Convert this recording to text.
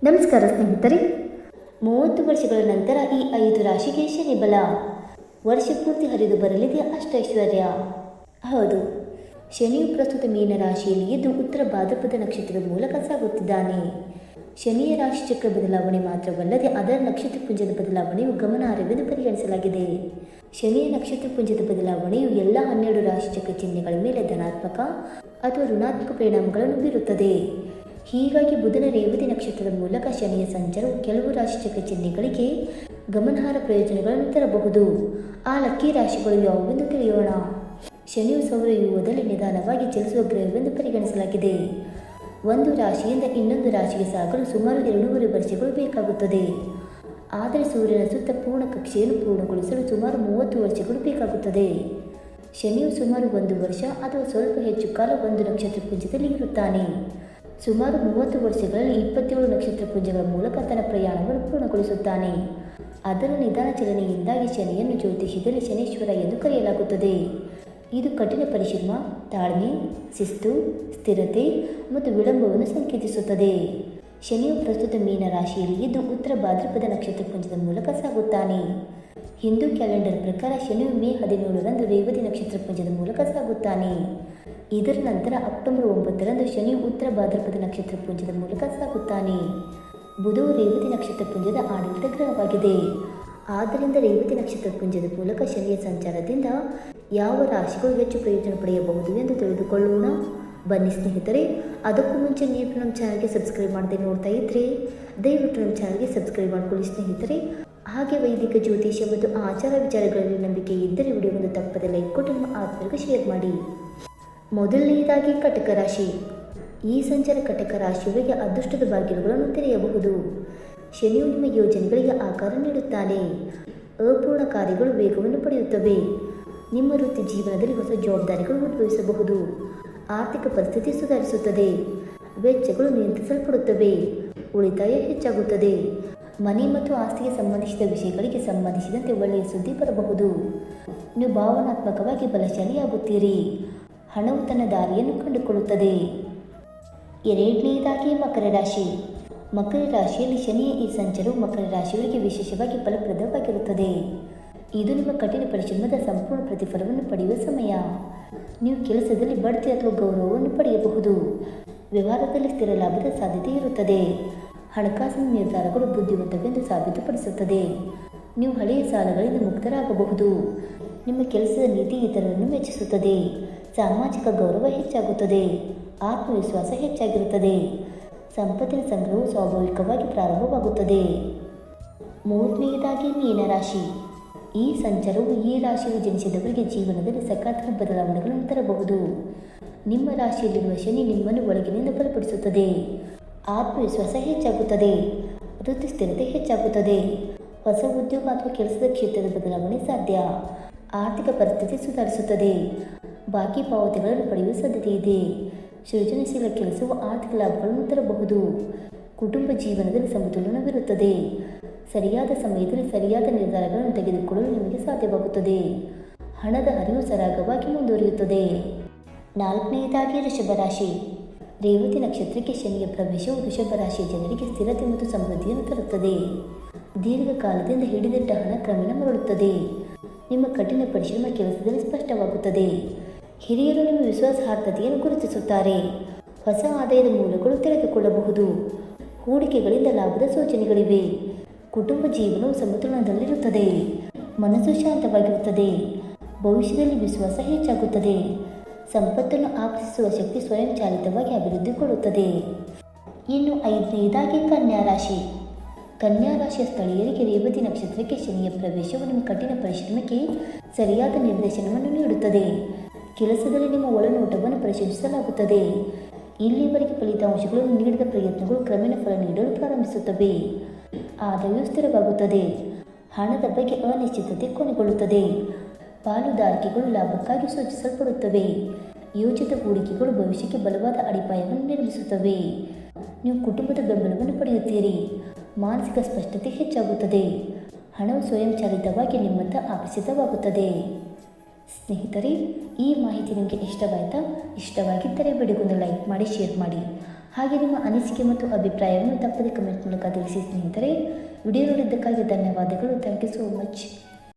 ನಮಸ್ಕಾರ ಸ್ನೇಹಿತರೆ, 30 ವರ್ಷಗಳ ನಂತರ ಈ 5 ರಾಶಿಗೆ ಶನಿ ಬಲ. ವರ್ಷ ಪೂರ್ತಿ ಹರಿದು ಬರಲಿದೆ ಅಷ್ಟೈಶ್ವರ್ಯ. ಹೌದು, ಶನಿಯು ಪ್ರಸ್ತುತ ಮೀನ ರಾಶಿಯಲ್ಲಿ ಇದ್ದು ಉತ್ತರ ಭಾದ್ರಪದ ನಕ್ಷತ್ರದ ಮೂಲಕ ಸಾಗುತ್ತಿದ್ದಾನೆ. ಶನಿಯ ರಾಶಿ ಚಕ್ರ ಬದಲಾವಣೆ ಮಾತ್ರವಲ್ಲದೆ ಅದರ ನಕ್ಷತ್ರ ಪುಂಜದ ಬದಲಾವಣೆಯು ಗಮನಾರ್ಹವೆಂದು ಪರಿಗಣಿಸಲಾಗಿದೆ. ಶನಿಯ ನಕ್ಷತ್ರ ಪುಂಜದ ಬದಲಾವಣೆಯು ಎಲ್ಲ 12 ರಾಶಿ ಚಕ್ರ ಚಿಹ್ನೆಗಳ ಮೇಲೆ ಧನಾತ್ಮಕ ಅಥವಾ ಋಣಾತ್ಮಕ ಪರಿಣಾಮಗಳನ್ನು ಬೀರುತ್ತದೆ. ಹೀಗಾಗಿ ಬುಧನ ರೇವತಿ ನಕ್ಷತ್ರದ ಮೂಲಕ ಶನಿಯ ಸಂಚಾರವು ಕೆಲವು ರಾಶಿಚಕ್ರ ಚಿಹ್ನೆಗಳಿಗೆ ಗಮನಾರ್ಹ ಪ್ರಯೋಜನಗಳನ್ನು ತರಬಹುದು. ಆ ಲಕ್ಕಿ ರಾಶಿಗಳು ಯಾವುವೆಂದು ತಿಳಿಯೋಣ. ಶನಿಯು ಸೌರವ್ಯೂಹದಲ್ಲಿ ನಿಧಾನವಾಗಿ ಚಲಿಸುವ ಗ್ರಹವೆಂದು ಪರಿಗಣಿಸಲಾಗಿದೆ. ಒಂದು ರಾಶಿಯಿಂದ ಇನ್ನೊಂದು ರಾಶಿಗೆ ಸಾಗಲು ಸುಮಾರು 2.5 ವರ್ಷಗಳು ಬೇಕಾಗುತ್ತದೆ. ಆದರೆ ಸೂರ್ಯನ ಸುತ್ತ ಪೂರ್ಣ ಕಕ್ಷೆಯನ್ನು ಪೂರ್ಣಗೊಳಿಸಲು ಸುಮಾರು 30 ವರ್ಷಗಳು ಬೇಕಾಗುತ್ತದೆ. ಶನಿಯು ಸುಮಾರು 1 ವರ್ಷ ಅಥವಾ ಸ್ವಲ್ಪ ಹೆಚ್ಚು ಕಾಲ ಒಂದು ನಕ್ಷತ್ರ ಪುಂಜದಲ್ಲಿ ಇರುತ್ತಾನೆ. ಸುಮಾರು 30 ವರ್ಷಗಳಲ್ಲಿ 27 ನಕ್ಷತ್ರ ಪುಂಜಗಳ ಮೂಲಕ ತನ್ನ ಪ್ರಯಾಣವನ್ನು ಪೂರ್ಣಗೊಳಿಸುತ್ತಾನೆ. ಅದರ ನಿಧಾನ ಚಲನೆಯಿಂದಾಗಿ ಶನಿಯನ್ನು ಜ್ಯೋತಿಷ್ಯದಲ್ಲಿ ಶನೀಶ್ವರ ಎಂದು ಕರೆಯಲಾಗುತ್ತದೆ. ಇದು ಕಠಿಣ ಪರಿಶ್ರಮ, ತಾಳ್ಮೆ, ಶಿಸ್ತು, ಸ್ಥಿರತೆ ಮತ್ತು ವಿಳಂಬವನ್ನು ಸಂಕೇತಿಸುತ್ತದೆ. ಶನಿಯು ಪ್ರಸ್ತುತ ಮೀನ ರಾಶಿಯಲ್ಲಿ ಇದ್ದು ಉತ್ತರ ಭಾದ್ರಪದ ನಕ್ಷತ್ರ ಪುಂಜದ ಮೂಲಕ ಸಾಗುತ್ತಾನೆ. ಹಿಂದೂ ಕ್ಯಾಲೆಂಡರ್ ಪ್ರಕಾರ ಶನಿಯು ಮೇ 17ರಂದು ರೇವತಿ ನಕ್ಷತ್ರ ಪುಂಜದ ಮೂಲಕ ಸಾಗುತ್ತಾನೆ. ಇದರ ನಂತರ ಅಕ್ಟೋಬರ್ 9ರಂದು ಶನಿಯು ಉತ್ತರ ಭಾದ್ರಪದ ನಕ್ಷತ್ರ ಪುಂಜದ ಮೂಲಕ ಸಾಗುತ್ತಾನೆ. ಬುಧವು ರೇವತಿ ನಕ್ಷತ್ರ ಪುಂಜದ ಆಡಳಿತ ಗ್ರಹವಾಗಿದೆ. ಆದ್ದರಿಂದ ರೇವತಿ ನಕ್ಷತ್ರ ಪುಂಜದ ಮೂಲಕ ಶನಿಯ ಸಂಚಾರದಿಂದ ಯಾವ ರಾಶಿಗಳು ಹೆಚ್ಚು ಪ್ರಯೋಜನ ಪಡೆಯಬಹುದು ಎಂದು ತಿಳಿದುಕೊಳ್ಳೋಣ. ಬನ್ನಿ ಸ್ನೇಹಿತರೆ, ಅದಕ್ಕೂ ಮುಂಚೆ ನೀವು ನಮ್ಮ ಚಾನಲ್ಗೆ ಸಬ್ಸ್ಕ್ರೈಬ್ ಮಾಡದೆ ನೋಡ್ತಾ ಇದ್ದರೆ ದಯವಿಟ್ಟು ನಮ್ಮ ಚಾನಲ್ಗೆ ಸಬ್ಸ್ಕ್ರೈಬ್ ಮಾಡಿಕೊಳ್ಳಿ ಸ್ನೇಹಿತರೆ. ಹಾಗೆ ವೈದಿಕ ಜ್ಯೋತಿಷ್ಯ ಮತ್ತು ಆಚಾರ ವಿಚಾರಗಳಲ್ಲಿ ನಂಬಿಕೆ ಇದ್ದರೆ ವಿಡಿಯೋವನ್ನು ತಪ್ಪದೆ ಲೈಕ್ ಕೊಟ್ಟು ನಿಮ್ಮ ಆತ್ಮರಿಗೆ ಶೇರ್ ಮಾಡಿ. ಮೊದಲನೆಯದಾಗಿ ಕಟಕ ರಾಶಿ. ಈ ಸಂಚಾರ ಕಟಕ ರಾಶಿಯವರಿಗೆ ಅದೃಷ್ಟದ ಬಾಗಿಲುಗಳನ್ನು ತೆರೆಯಬಹುದು. ಶನಿಯು ನಿಮ್ಮ ಯೋಜನೆಗಳಿಗೆ ಆಕಾರ ನೀಡುತ್ತಾನೆ. ಅಪೂರ್ಣ ಕಾರ್ಯಗಳು ವೇಗವನ್ನು ಪಡೆಯುತ್ತವೆ. ನಿಮ್ಮ ವೃತ್ತಿ ಜೀವನದಲ್ಲಿ ಹೊಸ ಜವಾಬ್ದಾರಿಗಳು ಉದ್ಭವಿಸಬಹುದು. ಆರ್ಥಿಕ ಪರಿಸ್ಥಿತಿ ಸುಧಾರಿಸುತ್ತದೆ. ವೆಚ್ಚಗಳು ನಿಯಂತ್ರಿಸಲ್ಪಡುತ್ತವೆ. ಉಳಿತಾಯ ಹೆಚ್ಚಾಗುತ್ತದೆ. ಮನೆ ಮತ್ತು ಆಸ್ತಿಗೆ ಸಂಬಂಧಿಸಿದ ವಿಷಯಗಳಿಗೆ ಸಂಬಂಧಿಸಿದಂತೆ ಒಳ್ಳೆಯ ಸುದ್ದಿ ಬರಬಹುದು. ನೀವು ಭಾವನಾತ್ಮಕವಾಗಿ ಬಲಶಾಲಿಯಾಗುತ್ತೀರಿ. ಹಣವು ತನ್ನ ದಾರಿಯನ್ನು ಕಂಡುಕೊಳ್ಳುತ್ತದೆ. ಎರಡನೆಯದಾಗಿ ಮಕರ ರಾಶಿ. ಮಕರ ರಾಶಿಯಲ್ಲಿ ಶನಿಯ ಈ ಸಂಚಾರವು ಮಕರ ರಾಶಿಯವರಿಗೆ ವಿಶೇಷವಾಗಿ ಫಲಪ್ರದವಾಗಿರುತ್ತದೆ. ಇದು ನಿಮ್ಮ ಕಠಿಣ ಪರಿಶ್ರಮದ ಸಂಪೂರ್ಣ ಪ್ರತಿಫಲವನ್ನು ಪಡೆಯುವ ಸಮಯ. ನೀವು ಕೆಲಸದಲ್ಲಿ ಬಡ್ತಿ ಅಥವಾ ಗೌರವವನ್ನು ಪಡೆಯಬಹುದು. ವ್ಯವಹಾರದಲ್ಲಿ ಸ್ಥಿರ ಲಾಭದ ಸಾಧ್ಯತೆ ಇರುತ್ತದೆ. ಹಣಕಾಸಿನ ನಿರ್ಧಾರಗಳು ಬುದ್ಧಿವಂತವೆಂದು ಸಾಬೀತುಪಡಿಸುತ್ತದೆ. ನೀವು ಹಳೆಯ ಸಾಲಗಳಿಂದ ಮುಕ್ತರಾಗಬಹುದು. ನಿಮ್ಮ ಕೆಲಸದ ನೀತಿ ಇತರರನ್ನು ಮೆಚ್ಚಿಸುತ್ತದೆ. ಸಾಮಾಜಿಕ ಗೌರವ ಹೆಚ್ಚಾಗುತ್ತದೆ. ಆತ್ಮವಿಶ್ವಾಸ ಹೆಚ್ಚಾಗಿರುತ್ತದೆ. ಸಂಪತ್ತಿನ ಸಂಗ್ರಹವು ಸ್ವಾಭಾವಿಕವಾಗಿ ಪ್ರಾರಂಭವಾಗುತ್ತದೆ. ಮೂರನೆಯದಾಗಿ ಮೀನರಾಶಿ. ಈ ಸಂಚಾರವು ಈ ರಾಶಿಯಲ್ಲಿ ಜನಿಸಿದವರಿಗೆ ಜೀವನದಲ್ಲಿ ಸಕಾರಾತ್ಮಕ ಬದಲಾವಣೆಗಳನ್ನು ತರಬಹುದು. ನಿಮ್ಮ ರಾಶಿಯಲ್ಲಿರುವ ಶನಿ ನಿಮ್ಮನ್ನು ಒಳಗಿನಿಂದ ಬಲಪಡಿಸುತ್ತದೆ. ಆತ್ಮವಿಶ್ವಾಸ ಹೆಚ್ಚಾಗುತ್ತದೆ. ವೃತ್ತಿ ಸ್ಥಿರತೆ ಹೆಚ್ಚಾಗುತ್ತದೆ. ಹೊಸ ಉದ್ಯೋಗ ಅಥವಾ ಕೆಲಸದ ಕ್ಷೇತ್ರದ ಬದಲಾವಣೆ ಸಾಧ್ಯ. ಆರ್ಥಿಕ ಪರಿಸ್ಥಿತಿ ಸುಧಾರಿಸುತ್ತದೆ. ಬಾಕಿ ಪಾವತಿಗಳನ್ನು ಪಡೆಯುವ ಸಾಧ್ಯತೆ ಇದೆ. ಸೃಜನಶೀಲ ಕೆಲಸವು ಆರ್ಥಿಕ ಲಾಭಗಳನ್ನು ತರಬಹುದು. ಕುಟುಂಬ ಜೀವನದಲ್ಲಿ ಸಮತೋಲನವಿರುತ್ತದೆ. ಸರಿಯಾದ ಸಮಯದಲ್ಲಿ ಸರಿಯಾದ ನಿರ್ಧಾರಗಳನ್ನು ತೆಗೆದುಕೊಳ್ಳಲು ನಿಮಗೆ ಸಾಧ್ಯವಾಗುತ್ತದೆ. ಹಣದ ಹರಿವು ಸರಾಗವಾಗಿ ಮುಂದುವರಿಯುತ್ತದೆ. ನಾಲ್ಕನೆಯದಾಗಿ ವೃಷಭ ರಾಶಿ. ರೇವತಿ ನಕ್ಷತ್ರಕ್ಕೆ ಶನಿಯ ಪ್ರವೇಶವು ವೃಷಭ ರಾಶಿಯ ಜನರಿಗೆ ಸ್ಥಿರತೆ ಮತ್ತು ಸಮೃದ್ಧಿಯನ್ನು ತರುತ್ತದೆ. ದೀರ್ಘಕಾಲದಿಂದ ಹಿಡಿದಿಟ್ಟ ಹಣ ಕ್ರಮೇಣ ಮರಳುತ್ತದೆ. ನಿಮ್ಮ ಕಠಿಣ ಪರಿಶ್ರಮ ಕೆಲಸದಲ್ಲಿ ಸ್ಪಷ್ಟವಾಗುತ್ತದೆ. ಹಿರಿಯರು ನಿಮ್ಮ ವಿಶ್ವಾಸಾರ್ಹತೆಯನ್ನು ಗುರುತಿಸುತ್ತಾರೆ. ಹೊಸ ಆದಾಯದ ಮೂಲಗಳು ತೆರೆದುಕೊಳ್ಳಬಹುದು. ಹೂಡಿಕೆಗಳಿಂದ ಲಾಭದ ಸೂಚನೆಗಳಿವೆ. ಕುಟುಂಬ ಜೀವನವು ಸಮತೋಲನದಲ್ಲಿರುತ್ತದೆ. ಮನಸ್ಸು ಶಾಂತವಾಗಿರುತ್ತದೆ. ಭವಿಷ್ಯದಲ್ಲಿ ವಿಶ್ವಾಸ ಹೆಚ್ಚಾಗುತ್ತದೆ. ಸಂಪತ್ತನ್ನು ಆಕರ್ಷಿಸುವ ಶಕ್ತಿ ಸ್ವಯಂಚಾಲಿತವಾಗಿ ಅಭಿವೃದ್ಧಿಗೊಳ್ಳುತ್ತದೆ. ಇನ್ನು ಐದನೆಯದಾಗಿ ಕನ್ಯಾ ರಾಶಿ. ಕನ್ಯಾ ರಾಶಿಯ ಸ್ಥಳೀಯರಿಗೆ ರೇವತಿ ನಕ್ಷತ್ರಕ್ಕೆ ಶನಿಯ ಪ್ರವೇಶವು ನಿಮ್ಮ ಕಠಿಣ ಪರಿಶ್ರಮಕ್ಕೆ ಸರಿಯಾದ ನಿರ್ದೇಶನವನ್ನು ನೀಡುತ್ತದೆ. ಕೆಲಸದಲ್ಲಿ ನಿಮ್ಮ ಒಳನೋಟವನ್ನು ಪ್ರಶಂಸಿಸಲಾಗುತ್ತದೆ. ಇಲ್ಲಿವರೆಗೆ ಫಲಿತಾಂಶಗಳನ್ನು ನೀಡಿದ ಪ್ರಯತ್ನಗಳು ಕ್ರಮೇಣ ಫಲ ನೀಡಲು ಪ್ರಾರಂಭಿಸುತ್ತವೆ. ಆದಾಯವು ಸ್ಥಿರವಾಗುತ್ತದೆ. ಹಣದ ಬಗ್ಗೆ ಅನಿಶ್ಚಿತತೆ ಕೊನೆಗೊಳ್ಳುತ್ತದೆ. ಪಾಲುದಾರಿಕೆಗಳು ಲಾಭಕ್ಕಾಗಿ ಸೂಚಿಸಲ್ಪಡುತ್ತವೆ. ಯೋಜಿತ ಹೂಡಿಕೆಗಳು ಭವಿಷ್ಯಕ್ಕೆ ಬಲವಾದ ಅಡಿಪಾಯವನ್ನು ನಿರ್ಮಿಸುತ್ತವೆ. ನೀವು ಕುಟುಂಬದ ಬೆಂಬಲವನ್ನು ಪಡೆಯುತ್ತೀರಿ. ಮಾನಸಿಕ ಸ್ಪಷ್ಟತೆ ಹೆಚ್ಚಾಗುತ್ತದೆ. ಹಣವು ಸ್ವಯಂಚಾಲಿತವಾಗಿ ನಿಮ್ಮತ್ತ ಆಕರ್ಷಿತವಾಗುತ್ತದೆ. ಸ್ನೇಹಿತರೆ, ಈ ಮಾಹಿತಿ ನಿಮಗೆ ಇಷ್ಟವಾಯಿತಾ? ಇಷ್ಟವಾಗಿದ್ದರೆ ವಿಡಿಯೋಗೊಂದು ಲೈಕ್ ಮಾಡಿ, ಶೇರ್ ಮಾಡಿ. ಹಾಗೆ ನಿಮ್ಮ ಅನಿಸಿಕೆ ಮತ್ತು ಅಭಿಪ್ರಾಯವನ್ನು ತಪ್ಪದೆ ಕಮೆಂಟ್ ಮೂಲಕ ತಿಳಿಸಿ ಸ್ನೇಹಿತರೆ. ವಿಡಿಯೋ ನೋಡಿದ್ದಕ್ಕಾಗಿ ಧನ್ಯವಾದಗಳು. Thank you so much.